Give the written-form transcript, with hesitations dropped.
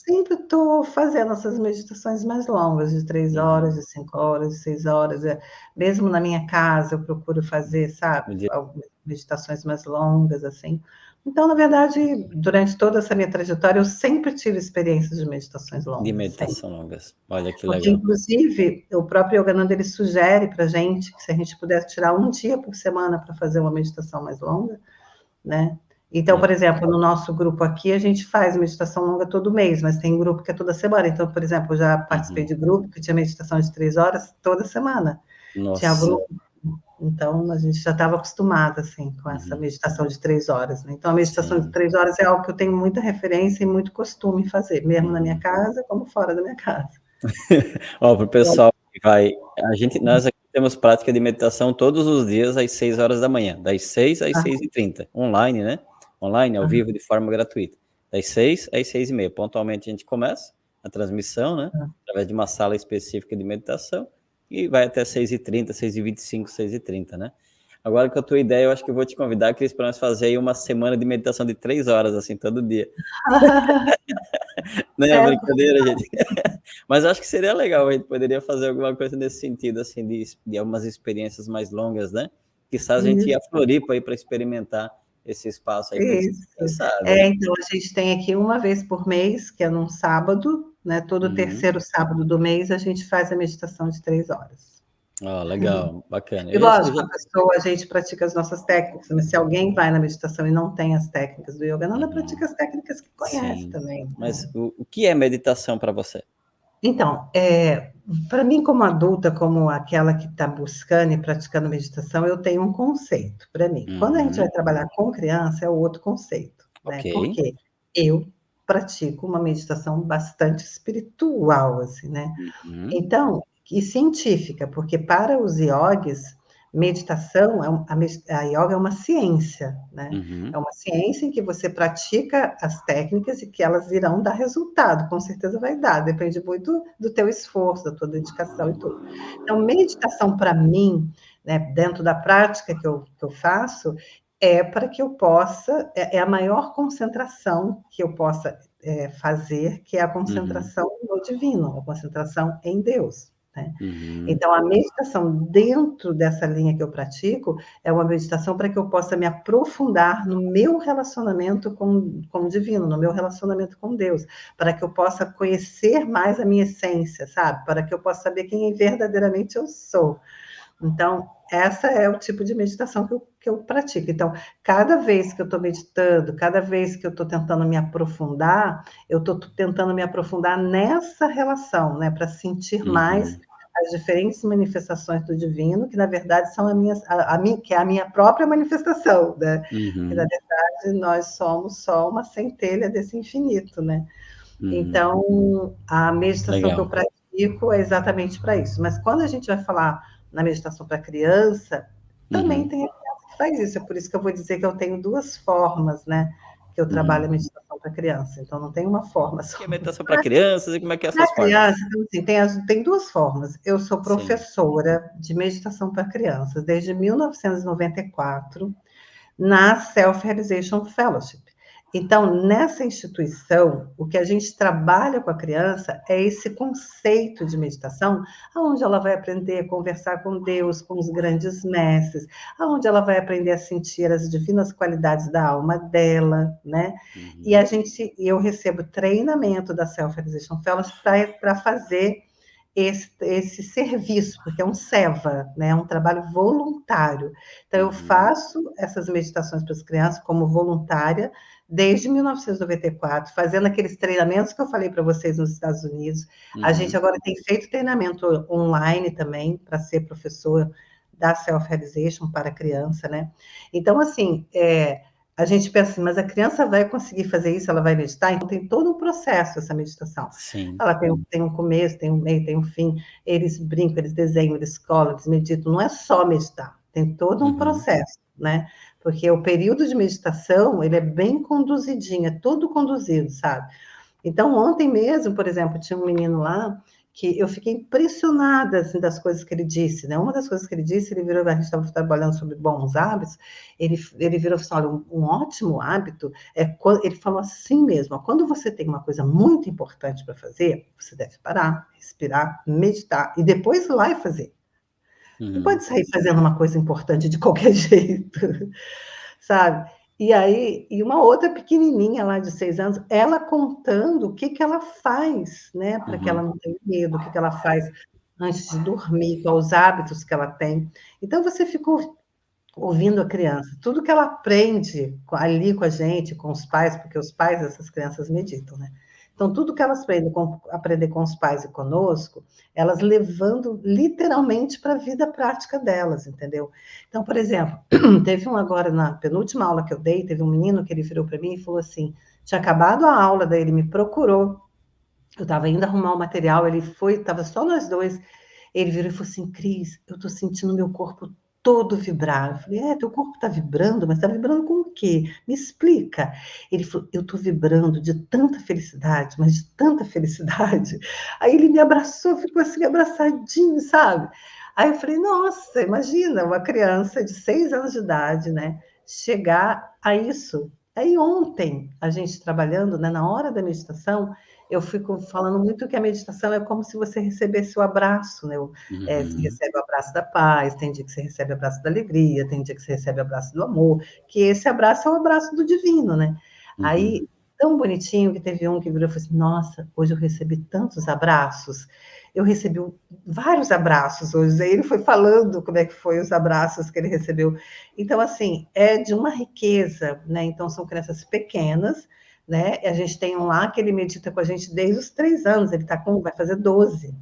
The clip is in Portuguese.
sempre estou fazendo essas meditações mais longas, de 3 horas, de 5 horas, de 6 horas. Mesmo na minha casa, eu procuro fazer, sabe, No dia algumas meditações mais longas, assim. Então, na verdade, durante toda essa minha trajetória, eu sempre tive experiências de meditações de longas, sempre. meditação longas. Olha que Porque, legal. inclusive, o próprio Yogananda, ele sugere para a gente que se a gente pudesse tirar um dia por semana para fazer uma meditação mais longa, né? Então, por exemplo, no nosso grupo aqui, a gente faz meditação longa todo mês, mas tem grupo que é toda semana. Então, por exemplo, eu já participei de grupo que tinha meditação de 3 horas toda semana. Tinha Nossa. grupo. Então, a gente já estava acostumado, assim, com essa meditação de 3 horas, né? Então, a meditação de Sim. 3 horas é algo que eu tenho muita referência e muito costume fazer, mesmo na minha casa, como fora da minha casa. Ó, pro pessoal que vai, nós aqui temos prática de meditação todos os dias às 6 horas da manhã, das 6 às Ah, 6h30, online, né? Online, ao vivo, de forma gratuita. Das 6 às 6h30. Pontualmente a gente começa a transmissão, né? Através de uma sala específica de meditação e vai até 6h30, 6h25, 6h30, né? Agora, com a tua ideia, eu acho que eu vou te convidar, Cris, para nós fazer aí uma semana de meditação de 3 horas, assim, todo dia. Não é brincadeira, gente. Mas acho que seria legal, a gente poderia fazer alguma coisa nesse sentido, assim, de algumas experiências mais longas, né? Quizás a gente ia a isso. Floripa aí para experimentar esse espaço aí, quem Isso. sabe, né? Então a gente tem aqui uma vez por mês, que é num sábado, né? Todo terceiro sábado do mês a gente faz a meditação de 3 horas. Ó, legal, bacana. E Eu lógico, já... a gente pratica as nossas técnicas, mas se alguém vai na meditação e não tem as técnicas do Yogananda, pratica as técnicas que conhece Sim. também, Mas né? o que é meditação para você? Então, para mim, como adulta, como aquela que está buscando e praticando meditação, eu tenho um conceito para mim. Quando a gente vai trabalhar com criança, é outro conceito, né? Ok. Porque eu pratico uma meditação bastante espiritual, assim, né? Então, e científica, porque para os iogues, meditação, a yoga é uma ciência, né? É uma ciência em que você pratica as técnicas e que elas irão dar resultado, com certeza vai dar, depende muito do teu esforço, da tua dedicação e tudo. Então, meditação para mim, né, dentro da prática que eu faço, é para que eu possa, é a maior concentração que eu possa fazer, que é a concentração no divino, a concentração em Deus. Né? Então, a meditação dentro dessa linha que eu pratico é uma meditação para que eu possa me aprofundar no meu relacionamento com o divino, no meu relacionamento com Deus, para que eu possa conhecer mais a minha essência, sabe? Para que eu possa saber quem verdadeiramente eu sou. Então, essa é o tipo de meditação que eu pratico. Então, cada vez que eu estou meditando, cada vez que eu estou tentando me aprofundar, eu estou tentando me aprofundar nessa relação, né, para sentir mais as diferentes manifestações do divino, que na verdade são que é a minha própria manifestação, né? Que na verdade nós somos só uma centelha desse infinito, né? Então, a meditação que eu Legal. pratico é exatamente para isso. Mas quando a gente vai falar na meditação para criança, também tem a criança que faz isso. É por isso que eu vou dizer que eu tenho duas formas, né? Que eu trabalho a meditação para criança. Então, não tem uma forma Que só. é meditação para crianças e como é que é essas Para formas? criança, então, assim, tem duas formas. Eu sou Sim. professora de meditação para crianças desde 1994 na Self-Realization Fellowship. Então, nessa instituição, o que a gente trabalha com a criança é esse conceito de meditação, onde ela vai aprender a conversar com Deus, com os grandes mestres, onde ela vai aprender a sentir as divinas qualidades da alma dela, né? E eu recebo treinamento da Self-Realization Fellowship para fazer esse serviço, porque é um SEVA, né? É um trabalho voluntário. Então, eu faço essas meditações para as crianças como voluntária desde 1994, fazendo aqueles treinamentos que eu falei para vocês nos Estados Unidos. A gente agora tem feito treinamento online também para ser professor da Self-Realization para criança, né? Então, assim, a gente pensa assim, mas a criança vai conseguir fazer isso, ela vai meditar? Então, tem todo um processo essa meditação. Sim. Ela tem um começo, tem um meio, tem um fim. Eles brincam, eles desenham, eles colam, eles meditam. Não é só meditar, tem todo um processo, né? Porque o período de meditação, ele é bem conduzidinho, é todo conduzido, sabe? Então, ontem mesmo, por exemplo, tinha um menino lá que eu fiquei impressionada, assim, das coisas que ele disse, né? Uma das coisas que ele disse, ele virou, a gente estava trabalhando sobre bons hábitos, ele virou e falou, olha, um ótimo hábito ele falou assim mesmo, ó, quando você tem uma coisa muito importante para fazer, você deve parar, respirar, meditar, e depois ir lá e fazer. Não pode sair fazendo uma coisa importante de qualquer jeito, sabe? E aí, e uma outra pequenininha lá de 6 anos, ela contando o que que ela faz, né, para que ela não tenha medo, o que que ela faz antes de dormir, quais os hábitos que ela tem. Então você ficou ouvindo a criança, tudo que ela aprende ali com a gente, com os pais, porque os pais dessas crianças meditam, né? Então, tudo que elas aprender com os pais e conosco, elas levando literalmente para a vida prática delas, entendeu? Então, por exemplo, teve um agora, na penúltima aula que eu dei, teve um menino que ele virou para mim e falou assim, tinha acabado a aula, daí ele me procurou, eu estava indo arrumar o material, ele foi, estava só nós dois, ele virou e falou assim, Cris, eu estou sentindo meu corpo todo vibrar. Eu falei, teu corpo está vibrando, mas está vibrando com o quê? Me explica. Ele falou, eu estou vibrando de tanta felicidade, mas de tanta felicidade. Aí ele me abraçou, ficou assim, abraçadinho, sabe? Aí eu falei, nossa, imagina uma criança de 6 anos de idade, né, chegar a isso. Aí ontem, a gente trabalhando, né, na hora da meditação, eu fico falando muito que a meditação é como se você recebesse o abraço, né? Você recebe o abraço da paz, tem dia que você recebe o abraço da alegria, tem dia que você recebe o abraço do amor, que esse abraço é o abraço do divino, né? Aí, tão bonitinho que teve um que virou e falou assim, nossa, hoje eu recebi tantos abraços, eu recebi vários abraços hoje, aí ele foi falando como é que foi os abraços que ele recebeu. Então, assim, é de uma riqueza, né? Então, são crianças pequenas, né? A gente tem um lá que ele medita com a gente desde os 3 anos, ele vai fazer 12.